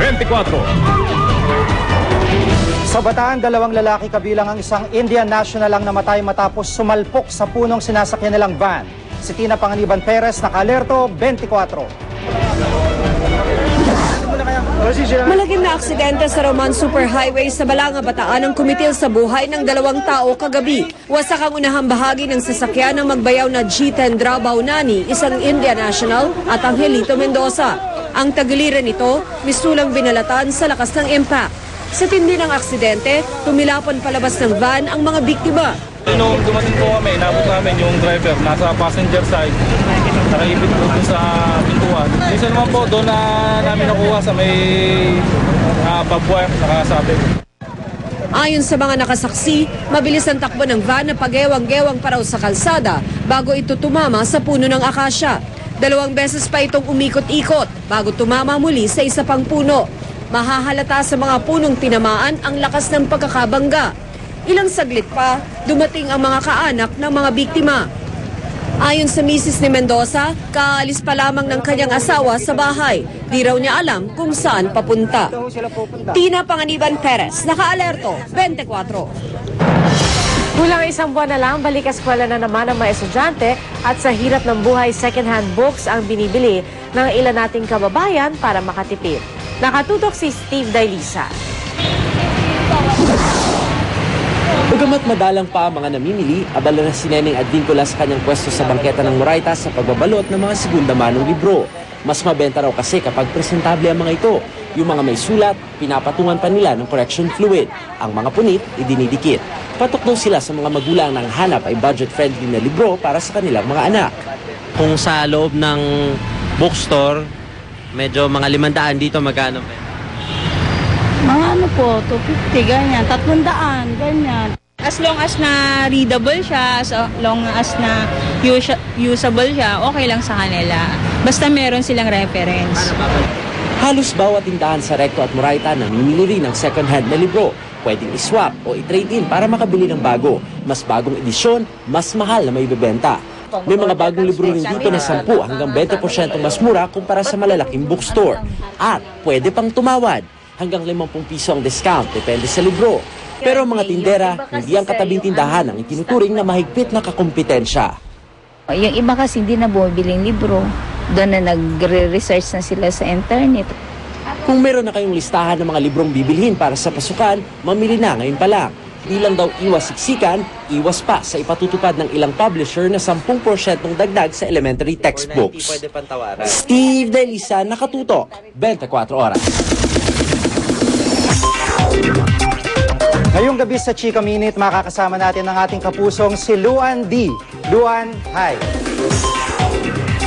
24. Sa Bataan, 2 lalaki kabilang ang isang Indian national ang namatay matapos sumalpok sa punong sinasakyan nilang van. Si Tina Panganiban Perez, naka-alerto, 24. Malagim na aksidente sa Roman Superhighway sa Balanga, Bataan ang kumitil sa buhay ng 2 tao kagabi. Wasak ang unahang bahagi ng sasakyan ng magbayaw na G10 Drabao Nani, isang Indian national at Angelito Mendoza. Ang tagiliran nito, misulang binalatan sa lakas ng impact. Sa tindi ng aksidente, tumilapon palabas ng van ang mga biktima. Nung dumating po kami, inabot namin yung driver, nasa passenger side, nakaipit po dun sa pintuan. Isa naman po, doon na namin nakuha sa may barbwire, nakasabit. Ayon sa mga nakasaksi, mabilis ang takbo ng van na pagewang-gewang pa raw sa kalsada bago ito tumama sa puno ng akasya. 2 beses pa itong umikot-ikot bago tumama muli sa isa pang puno. Mahahalata sa mga punong tinamaan ang lakas ng pagkakabangga. Ilang saglit pa, dumating ang mga kaanak ng mga biktima. Ayon sa misis ni Mendoza, kaalis pa lamang ng kanyang asawa sa bahay. Di raw niya alam kung saan papunta. Tina Panganiban Perez, naka-alerto, 24. Kulang 1 buwan na lang, balik eskwela na naman ang mga estudyante at sa hirap ng buhay, second-hand books ang binibili ng ilan nating kababayan para makatipid. Nakatutok si Steve Dailisa. Bagamat madalang pa ang mga namimili, abala na si Neneng Advincula sa kanyang pwesto sa bangketa ng Moraita sa pagbabalot ng mga segunda manong libro. Mas mabenta raw kasi kapag presentable ang mga ito. Yung mga may sulat, pinapatungan pa nila ng correction fluid. Ang mga punit, idinidikit. Patok daw sila sa mga magulang ng hanap ay budget-friendly na libro para sa kanilang mga anak. Kung sa loob ng bookstore, medyo mga 500 dito, magkano? Mga ano po, 250, ganyan, 300, ganyan. As long as na readable siya, as long as na usable siya, okay lang sa kanila. Basta meron silang reference. Halos bawat tindahan sa Recto at Moraita namimili rin ng second-hand na libro. Pwedeng iswap o i-trade-in para makabili ng bago. Mas bagong edisyon, mas mahal na may bibenta. May mga bagong libro rin dito na 10 hanggang 20% mas mura kumpara sa malalaking bookstore. At pwede pang tumawad. Hanggang 50 piso ang discount, depende sa libro. Pero ang mga tindera, hindi ang katabing tindahan ang itinuturing na mahigpit na kakumpetensya. Yung iba kasi hindi na bumibiling libro. Doon na nagre-research na sila sa internet. Kung meron na kayong listahan ng mga librong bibilhin para sa pasukan, mamili na ngayon pa lang. Di lang daw iwas siksikan, iwas pa sa ipatutupad ng ilang publisher na 10% ng dagdag sa elementary textbooks. Steve Dailisa, nakatutok, 24 oras. Ngayong gabi sa Chika Minute, makakasama natin ang ating kapusong si Luan D. Luan, hi!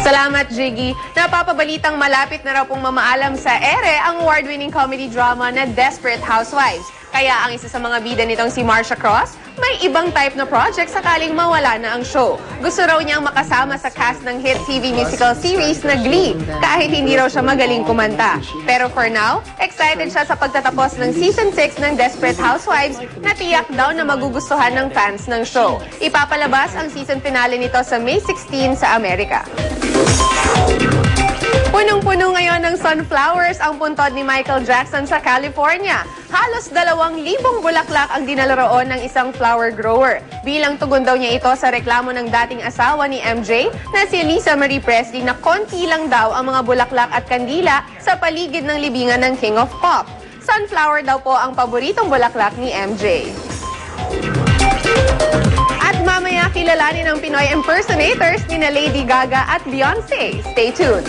Salamat, Jiggy. Napapabalitang malapit na raw pong mamaalam sa ere ang award-winning comedy drama na Desperate Housewives. Kaya ang isa sa mga bida nitong si Marcia Cross, may ibang type na project sakaling mawala na ang show. Gusto raw niyang makasama sa cast ng hit TV musical series na Glee, kahit hindi raw siya magaling kumanta. Pero for now, excited siya sa pagtatapos ng Season 6 ng Desperate Housewives na tiyak daw na magugustuhan ng fans ng show. Ipapalabas ang season finale nito sa May 16 sa Amerika. Punong-puno ngayon ng sunflowers ang puntod ni Michael Jackson sa California. Halos 2,000 bulaklak ang dinala roon ng isang flower grower. Bilang tugon daw niya ito sa reklamo ng dating asawa ni MJ na si Lisa Marie Presley na konti lang daw ang mga bulaklak at kandila sa paligid ng libingan ng King of Pop. Sunflower daw po ang paboritong bulaklak ni MJ. At mamaya kilalanin ang Pinoy impersonators ni na Lady Gaga at Beyonce. Stay tuned!